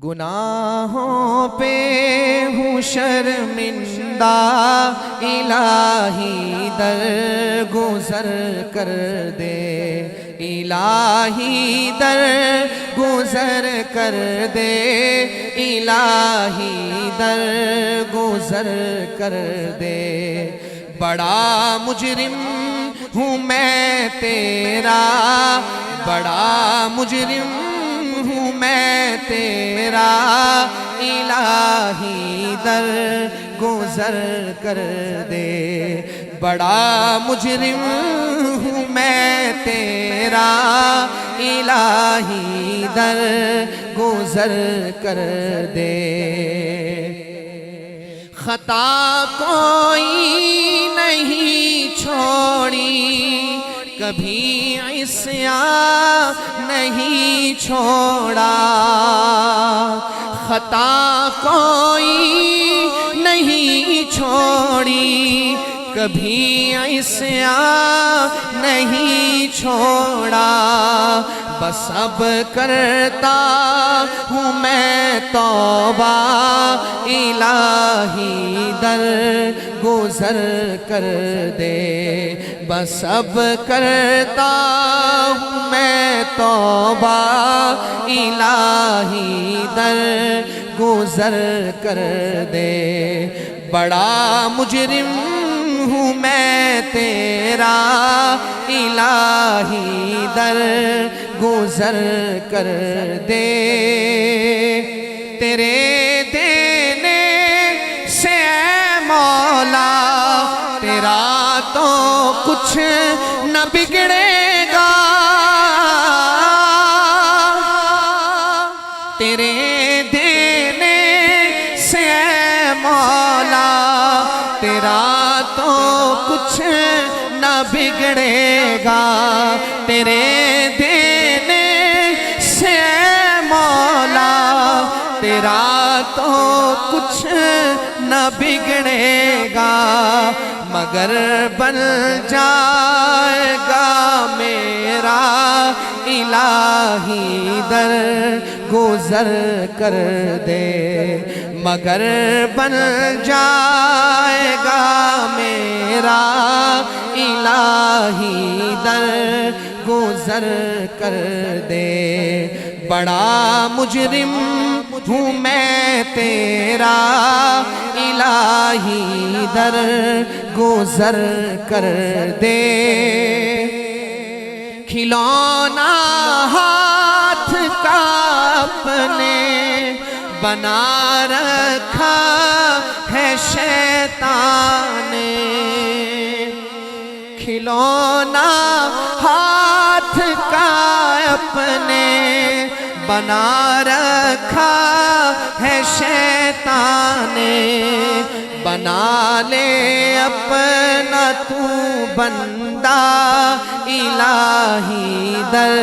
گناہوں پہ ہوں شرمندہ، الہی در گزر کر دے، الہی در گزر کر دے، الہی در گزر کر دے۔ بڑا مجرم ہوں میں تیرا، بڑا مجرم ہوں میں تیرا، الہی در گزر کر دے۔ بڑا مجرم ہوں میں تیرا، الہی در گزر کر دے۔ خطا کوئی نہیں چھوڑی، کبھی عصیاں نہیں چھوڑا، خطا کوئی نہیں چھوڑی، کبھی عصیاں نہیں چھوڑا۔ بس اب کرتا ہوں میں توبہ، الہی در گزر کر دے۔ بس اب کرتا ہوں میں توبہ، الہی در گزر کر دے۔ بڑا مجرم ہوں میں تیرا، الہی در گزر کر دے۔ تیرے دینے سے اے مولا، تیرا تو کچھ نہ بگڑے گا، تیرے دینے سے اے مولا، تیرا تو کچھ نہ بگڑے گا، تیرے دینے سے اے مولا، تیرا تو کچھ نہ بگڑے گا، مگر بن جائے گا میرا، الہی در گزر کر دے۔ مگر بن جائے گا میرا، الہی در گزر کر دے۔ بڑا مجرم ہوں میں تیرا، الہی در گزر کر دے۔ کھلونا ہاتھ کا اپنے بنا رکھا ہے شیطان نے، کھلونا ہاتھ کا اپنے بنا رکھا ہے شیطان نے۔ بنا لے اپنا تو بندہ، الہی در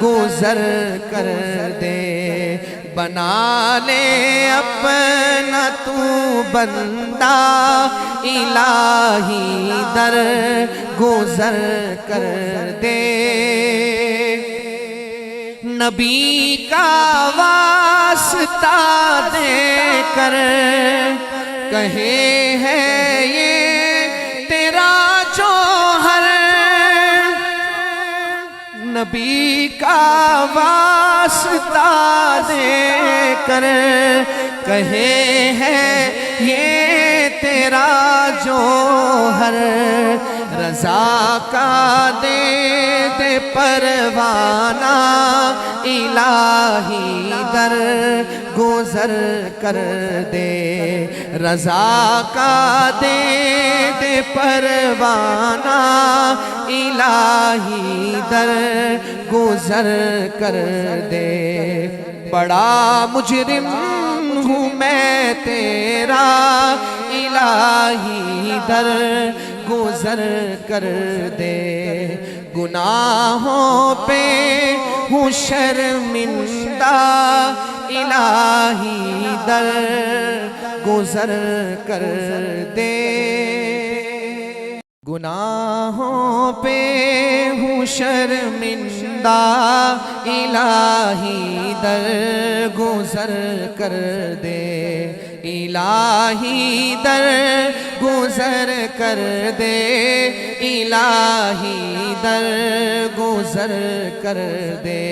گزر کر دے۔ بنا لے اپنا تو بندہ، الہی در گزر کر دے۔ نبی کا واسطہ دے کر کہے ہے یہ تیرا جوہر، نبی کا واسطہ دے کر کہے ہے یہ تیرا جوہر، رضا کا دے دے پروانہ، الہی در گزر کر دے۔ رضا کا دے دے پروانہ، الہی در گزر کر دے۔ بڑا مجرم ہوں میں تیرا، الہی در گزر کر دے۔ گناہوں پہ ہوں شرمندہ، الہی در گزر کر دے۔ گناہوں پہ ہوں شرمندہ الہی در گزر کر دے، الہی در گزر کر دے، الہی در گزر کر دے۔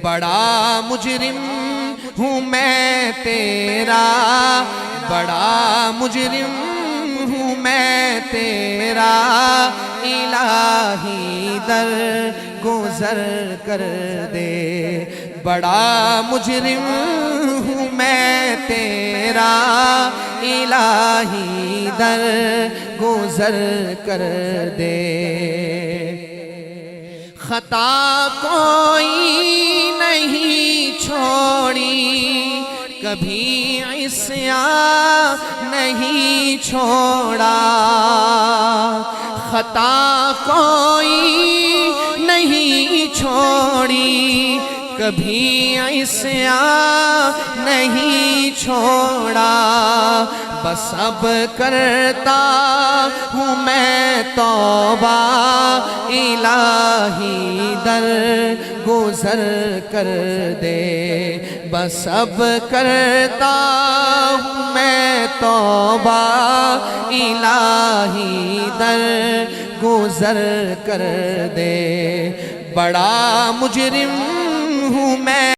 بڑا مجرم ہوں میں تیرا، بڑا مجرم ہوں میں تیرا، الہی در گزر کر دے۔ بڑا مجرم ہوں میں تیرا، الہی در گزر کر دے۔ خطا کوئی نہیں چھوڑی، کبھی عصیاں نہیں چھوڑا، خطا کوئی نہیں چھوڑی، کبھی عصیاں نہیں چھوڑا۔ بس اب کرتا ہوں میں توبہ، الہی در گزر کر دے۔ بس اب کرتا ہوں میں توبہ، الہی در گزر کر دے۔ بڑا مجرم ہوں میں